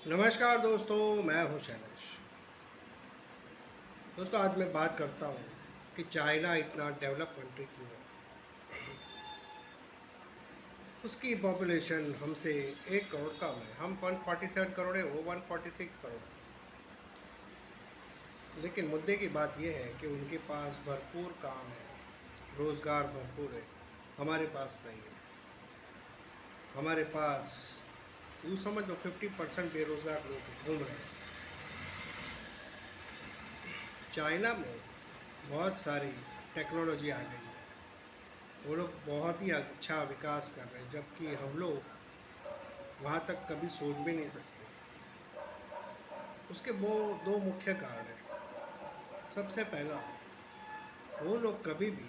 नमस्कार दोस्तों, मैं हूं शैलेश। दोस्तों, आज मैं बात करता हूं कि चाइना इतना डेवलप कंट्री क्यों है। उसकी पॉपुलेशन हमसे 1 करोड़ कम है। हम 147 करोड़ है, वो 146 करोड़ है। लेकिन मुद्दे की बात यह है कि उनके पास भरपूर काम है, रोज़गार भरपूर है। हमारे पास नहीं है। हमारे पास यूँ समझ लो 50% बेरोज़गार लोग घूम रहे हैं। चाइना में बहुत सारी टेक्नोलॉजी आ गई है। वो लोग बहुत ही अच्छा विकास कर रहे हैं, जबकि हम लोग वहाँ तक कभी सोच भी नहीं सकते। उसके वो दो मुख्य कारण हैं। सबसे पहला, वो लोग कभी भी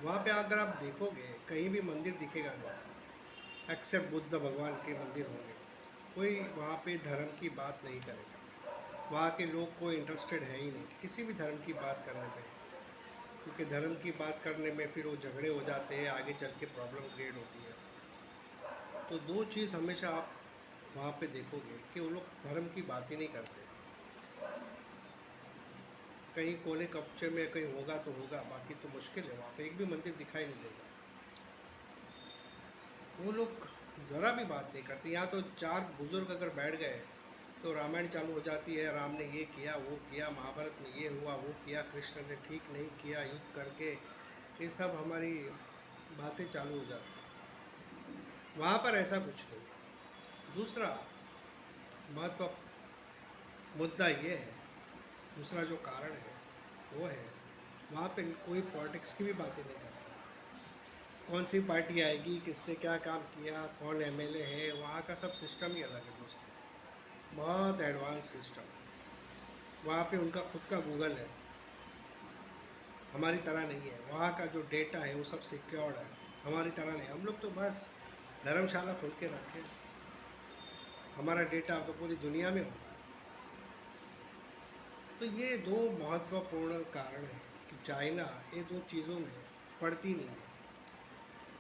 वहाँ पे अगर आप देखोगे कहीं भी मंदिर दिखेगा नहीं, एक्सेप्ट बुद्ध भगवान के मंदिर होंगे। कोई वहाँ पे धर्म की बात नहीं करेगा। वहाँ के लोग को इंटरेस्टेड है ही नहीं किसी भी धर्म की बात करने में, क्योंकि धर्म की बात करने में फिर वो झगड़े हो जाते हैं, आगे चल के प्रॉब्लम क्रिएट होती है। तो दो चीज़ हमेशा आप वहाँ पे देखोगे कि वो लोग धर्म की बात ही नहीं करते। कहीं कोने कपचे में कहीं होगा तो होगा, बाकी तो मुश्किल है। वहाँ पे एक भी मंदिर दिखाई नहीं देगा। वो लोग ज़रा भी बात नहीं करते। यहाँ तो चार बुजुर्ग अगर बैठ गए तो रामायण चालू हो जाती है। राम ने ये किया, वो किया, महाभारत में ये हुआ, वो किया, कृष्ण ने ठीक नहीं किया युद्ध करके। ये सब हमारी बातें चालू हो जाती हैं। वहाँ पर ऐसा कुछ नहीं। दूसरा महत्व मुद्दा ये है, दूसरा जो कारण है वो है, वहाँ पे कोई पॉलिटिक्स की भी बातें नहीं करता। कौन सी पार्टी आएगी, किसने क्या काम किया, कौन एमएलए है, वहाँ का सब सिस्टम ही अलग है दोस्तों। बहुत एडवांस सिस्टम। वहाँ पे उनका खुद का गूगल है, हमारी तरह नहीं है। वहाँ का जो डेटा है वो सब सिक्योर्ड है, हमारी तरह नहीं। हम लोग तो बस धर्मशाला खोल के रखें, हमारा डेटा तो पूरी दुनिया में होता है। तो ये दो महत्वपूर्ण कारण हैं कि चाइना ये दो चीज़ों में पड़ती नहीं है।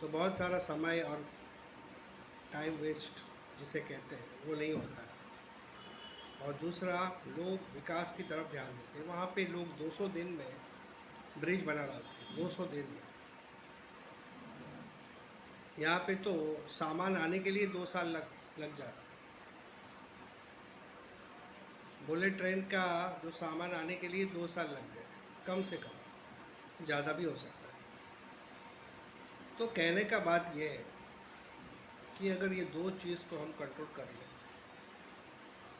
तो बहुत सारा समय और टाइम वेस्ट जिसे कहते हैं वो नहीं होता है। और दूसरा, लोग विकास की तरफ ध्यान देते हैं। वहाँ पे लोग 200 दिन में ब्रिज बना डालते हैं, 200 दिन में। यहाँ पे तो सामान आने के लिए 2 साल लग जाता है। बुलेट ट्रेन का जो सामान आने के लिए 2 साल लग गए, कम से कम, ज़्यादा भी हो सकता है। तो कहने का बात यह है कि अगर ये दो चीज़ को हम कंट्रोल कर लें,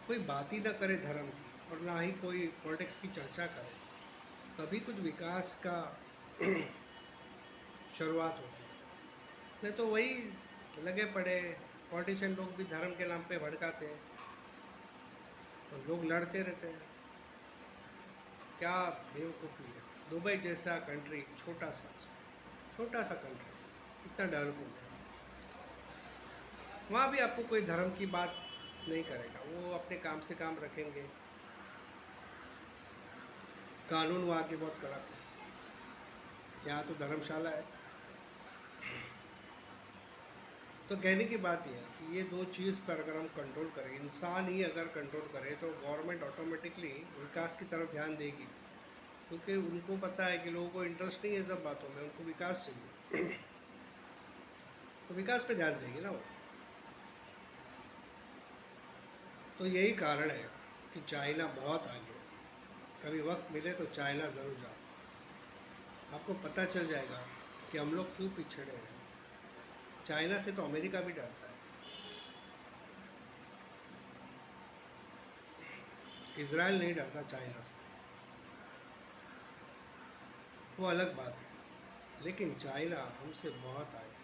कोई बात ही ना करे धर्म की और ना ही कोई पॉलिटिक्स की चर्चा करे, तभी कुछ विकास का शुरुआत होगी। नहीं तो वही लगे पड़े पॉलिटिशियन लोग भी धर्म के नाम पे भड़काते हैं और लोग लड़ते रहते हैं। क्या बेवकूफ़ी है। दुबई जैसा कंट्री, छोटा सा कंट्री, इतना डेवलप हो गया, वहाँ भी आपको कोई धर्म की बात नहीं करेगा। वो अपने काम से काम रखेंगे। कानून वहाँ के बहुत कड़क है। यहाँ तो धर्मशाला है। तो कहने की बात यह है कि ये दो चीज़ पर अगर हम कंट्रोल करें, इंसान ही अगर कंट्रोल करे, तो गवर्नमेंट ऑटोमेटिकली विकास की तरफ ध्यान देगी। क्योंकि उनको पता है कि लोगों को इंटरेस्ट नहीं है सब बातों में, उनको विकास चाहिए। तो विकास पे ध्यान देगी ना वो। तो यही कारण है कि चाइना बहुत आगे है। कभी वक्त मिले तो चाइना ज़रूर जाओ, आपको पता चल जाएगा कि हम लोग क्यों पिछड़े हैं। चाइना से तो अमेरिका भी डरता है। इसराइल नहीं डरता चाइना से, वो अलग बात है। लेकिन चाइना हमसे बहुत आगे,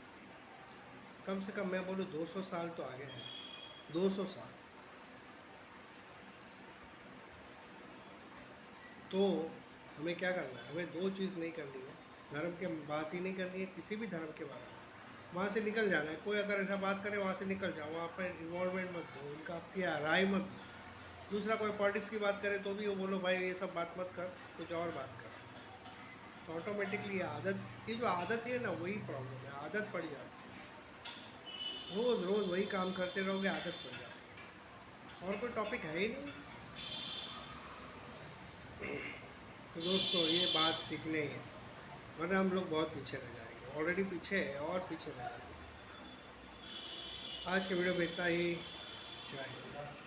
कम से कम मैं बोलूँ 200 साल तो आगे है। 200 साल। तो हमें क्या करना है, हमें दो चीज़ नहीं करनी है। धर्म के बात ही नहीं करनी है, किसी भी धर्म के बारे में। वहाँ से निकल जाना है। कोई अगर ऐसा बात करे, वहाँ से निकल जाओ। वहाँ पर इन्वॉल्वमेंट मत दो, उनका आपकी राय मत दो। दूसरा, कोई पॉलिटिक्स की बात करे तो भी वो बोलो भाई ये सब बात मत कर, कुछ और बात कर। तो ऑटोमेटिकली ये जो आदत है ना, वही प्रॉब्लम है। आदत पड़ जाती है। रोज़ रोज़ वही काम करते रहोगे, आदत पड़ जाती है। और कोई टॉपिक है ही नहीं। तो दोस्तों ये बात सीखने ही है, वरना हम लोग बहुत पीछे रह जाएंगे, ऑलरेडी पीछे है और पीछे रह जाएंगे। आज के वीडियो में इतना ही। जय हिंद।